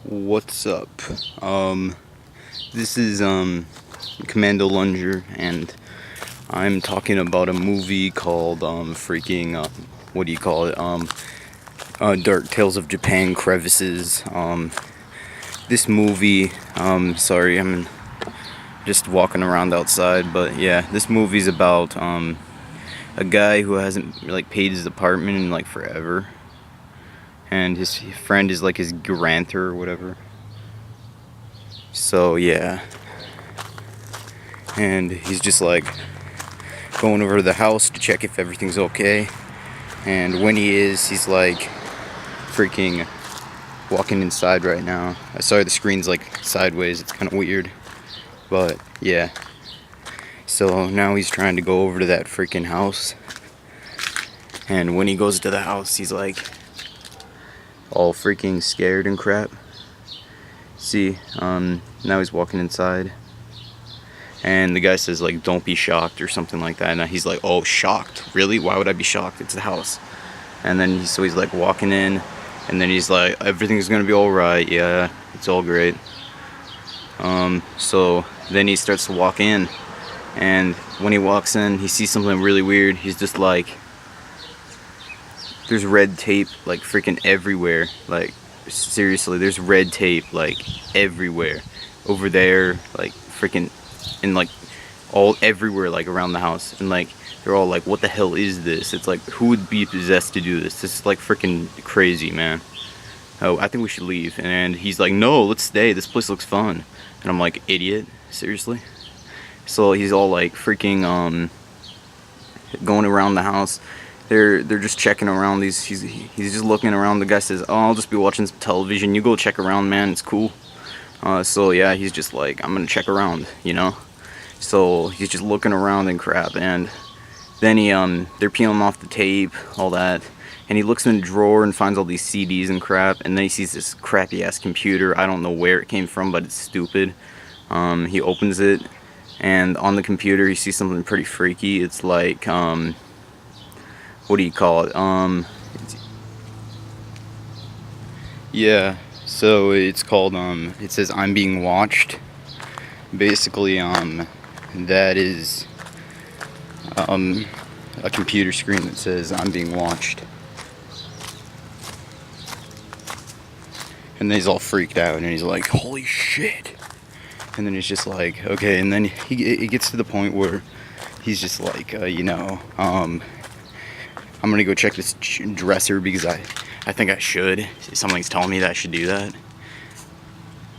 What's up? This is Commando Lunger, and I'm talking about a movie called what do you call it? Dark Tales of Japan Crevices. This movie, sorry, I'm just walking around outside, but yeah, this movie's about a guy who hasn't like paid his apartment in like forever. And his friend is like his guarantor or whatever. So yeah, and he's just like going over to the house to check if everything's okay. And when he is, he's like freaking walking inside right now. I saw the screen's like sideways. It's kind of weird, but yeah. So now he's trying to go over to that freaking house. And when he goes to the house, he's like all freaking scared and crap. See, now he's walking inside, and the guy says like, "Don't be shocked" or something like that. And he's like, "Oh, shocked? Really? Why would I be shocked? It's the house." And then he's like walking in, and then he's like, "Everything's gonna be all right. Yeah, it's all great." So then he starts to walk in, and when he walks in, he sees something really weird. He's just like, there's red tape like freaking everywhere. Like seriously, there's red tape like everywhere, over there, like freaking, and like all everywhere, like around the house. And like they're all like, "What the hell is this?" It's like, who would be possessed to do this? This is like freaking crazy, man. Oh, I think we should leave. And he's like, "No, let's stay. This place looks fun." And I'm like, "Idiot, seriously?" So he's all like freaking going around the house. They're just checking around these. He's just looking around. The guy says, "Oh, I'll just be watching some television. You go check around, man. It's cool." So yeah, he's just like, "I'm gonna check around," you know. So he's just looking around and crap. And then they're peeling off the tape, all that. And he looks in the drawer and finds all these CDs and crap. And then he sees this crappy ass computer. I don't know where it came from, but it's stupid. He opens it, and on the computer he sees something pretty freaky. It's like what do you call it? Yeah, so it's called it says "I'm being watched." Basically, that is a computer screen that says "I'm being watched." And then he's all freaked out, and he's like, "Holy shit!" And then he's just like, okay. And then he gets to the point where he's just like, I'm gonna go check this dresser because I think I should. Something's telling me that I should do that.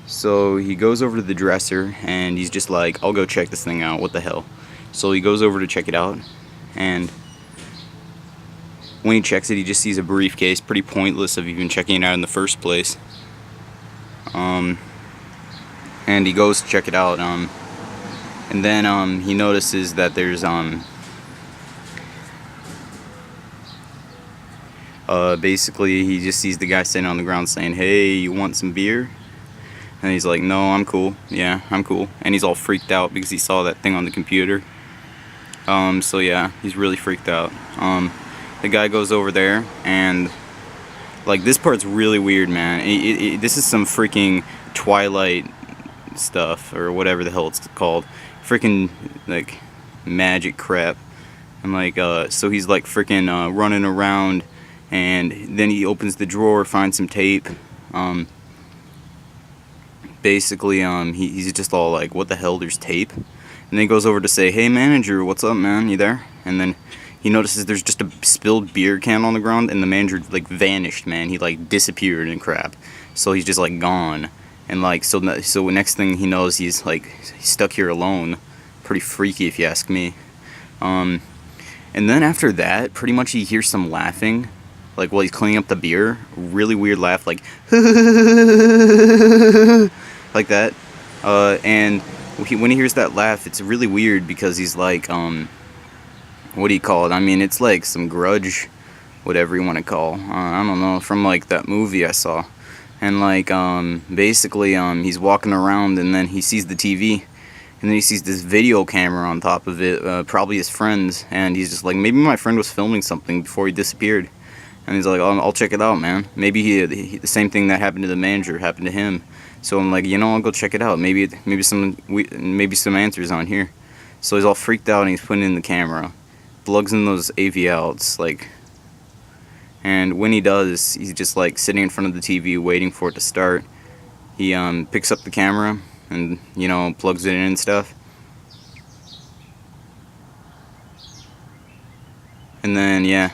So he goes over to the dresser, and he's just like, "I'll go check this thing out. What the hell?" So he goes over to check it out, and when he checks it, he just sees a briefcase. Pretty pointless of even checking it out in the first place. And he goes to check it out, and then he notices that there's basically he just sees the guy sitting on the ground saying, "Hey, you want some beer?" And he's like, "No, I'm cool. Yeah, I'm cool." And he's all freaked out because he saw that thing on the computer. So yeah, he's really freaked out. The guy goes over there, and like this part's really weird, man. This is some freaking Twilight stuff or whatever the hell it's called. Freaking like magic crap. And like so he's like freaking running around, and then he opens the drawer, finds some tape. Basically he's just all like, "What the hell, there's tape?" And then he goes over to say, "Hey manager, what's up, man? You there?" And then he notices there's just a spilled beer can on the ground, and the manager like vanished, man. He like disappeared and crap. So he's just like gone. And like so next thing he knows, he's stuck here alone. Pretty freaky if you ask me. And then after that, pretty much he hears some laughing, like while he's cleaning up the beer. Really weird laugh, like like that. And when he hears that laugh, it's really weird because he's like, what do you call it? I mean, it's like some Grudge, whatever you want to call. I don't know, from like that movie I saw. And like basically he's walking around, and then he sees the TV, and then he sees this video camera on top of it, probably his friend's. And he's just like, maybe my friend was filming something before he disappeared. And he's like, oh, I'll check it out, man. Maybe the same thing that happened to the manager happened to him. So I'm like, you know, I'll go check it out. Maybe some answers on here. So he's all freaked out and he's putting in the camera, plugs in those AV outs, like. And when he does, he's just like sitting in front of the TV waiting for it to start. He picks up the camera and, you know, plugs it in and stuff. And then, yeah,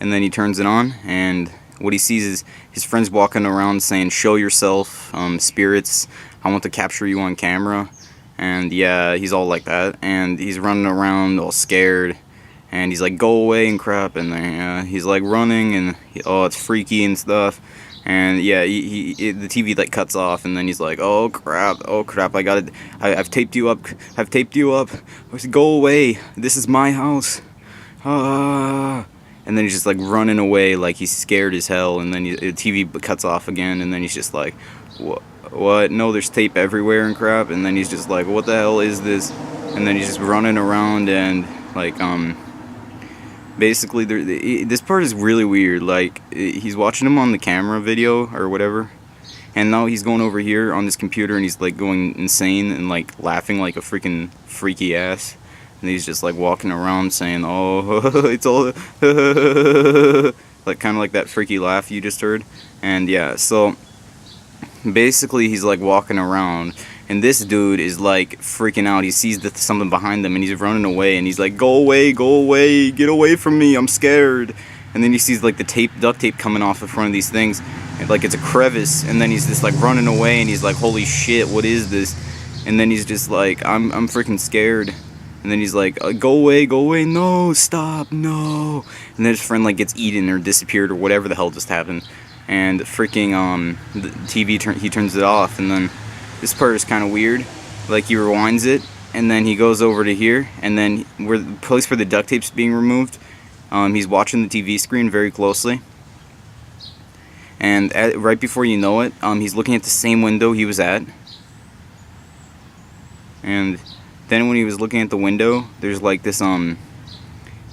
and then he turns it on, and what he sees is his friends walking around saying, show yourself, spirits, I want to capture you on camera. And yeah, he's all like that, and he's running around all scared, and he's like, go away and crap, and then he's like running, and oh, it's freaky and stuff. And yeah, the TV like cuts off, and then he's like, oh crap, I've taped you up, go away, this is my house. And then he's just like running away like he's scared as hell, and then the TV cuts off again, and then he's just like, what? No, there's tape everywhere and crap. And then he's just like, what the hell is this? And then he's just running around, and like basically this part is really weird. Like, he's watching him on the camera video or whatever, and now he's going over here on this computer, and he's like going insane and like laughing like a freaking freaky ass. And he's just like walking around saying, oh, it's all like kind of like that freaky laugh you just heard. And yeah, so basically he's like walking around, and this dude is like freaking out. He sees something behind him, and he's running away, and he's like, go away, get away from me, I'm scared. And then he sees like the duct tape coming off in front of these things, and like it's a crevice, and then he's just like running away, and he's like, holy shit, what is this? And then he's just like, I'm freaking scared. And then he's like, go away, no, stop, no. And then his friend like gets eaten or disappeared or whatever the hell just happened. And freaking the TV he turns it off. And then this part is kind of weird. Like, he rewinds it, and then he goes over to here, and then where the place where the duct tape's being removed, he's watching the TV screen very closely. And right before you know it, he's looking at the same window he was at. And then when he was looking at the window, there's like this, the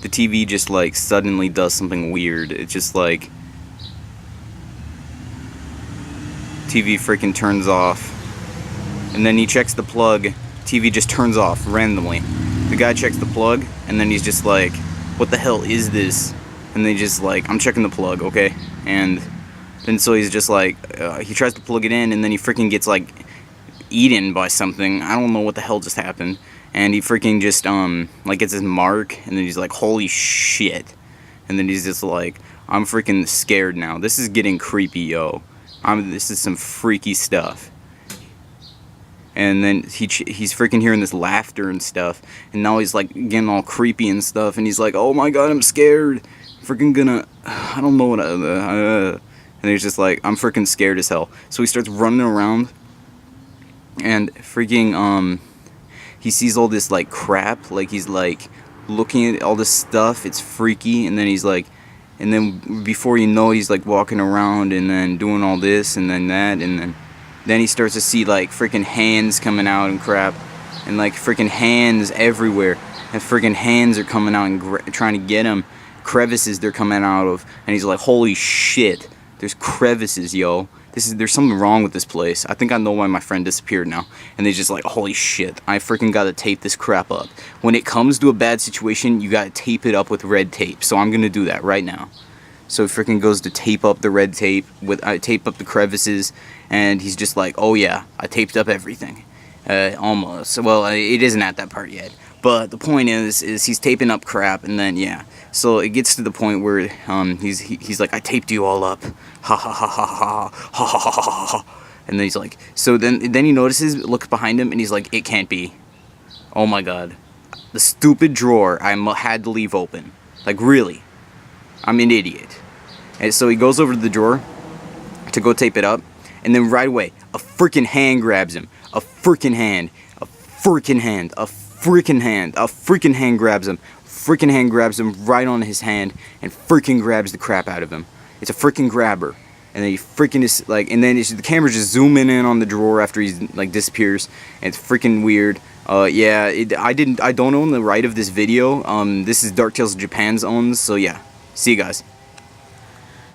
TV just like suddenly does something weird. It's just like, TV freaking turns off. And then he checks the plug, TV just turns off randomly. The guy checks the plug, and then he's just like, what the hell is this? And then he's just like, I'm checking the plug, okay? And then so he's just like, he tries to plug it in, and then he freaking gets like eaten by something. I don't know what the hell just happened. And he freaking just like gets his mark, and then he's like, holy shit. And then he's just like, I'm freaking scared now. This is getting creepy, yo. This is some freaky stuff. And then he's freaking hearing this laughter and stuff, and now he's like getting all creepy and stuff, and he's like, oh my god, I'm scared. I'm freaking gonna, I don't know what and he's just like, I'm freaking scared as hell. So he starts running around, and freaking he sees all this like crap, like he's like looking at all this stuff, it's freaky. And then he's like, and then before you know it, he's like walking around and then doing all this and then that, and then he starts to see like freaking hands coming out and crap, and like freaking hands everywhere, and freaking hands are coming out and trying to get him. Crevices they're coming out of, and he's like, holy shit, there's crevices, yo. There's something wrong with this place. I think I know why my friend disappeared now. And they're just like, holy shit, I freaking gotta tape this crap up. When it comes to a bad situation, you gotta tape it up with red tape. So I'm gonna do that right now. So he freaking goes to tape up the red tape, tape up the crevices, and he's just like, oh yeah, I taped up everything. Almost. Well, it isn't at that part yet. But the point is he's taping up crap, and then yeah. So it gets to the point where he's like, I taped you all up. Ha ha ha ha ha ha ha ha ha ha. And then he's like, so then he notices, looks behind him, and he's like, it can't be. Oh my god. The stupid drawer I had to leave open. Like, really. I'm an idiot. And so he goes over to the drawer to go tape it up, and then right away, a freaking hand grabs him. A freaking hand. A freaking hand. A freaking hand. A freaking hand grabs him. Freaking hand grabs him right on his hand and freaking grabs the crap out of him. It's a freaking grabber. And then he freaking is like, and then the camera's just zooming in on the drawer after he's like disappears, and it's freaking weird. Yeah, I don't own the right of this video. This is Dark Tales of Japan's owns, so yeah. See you guys.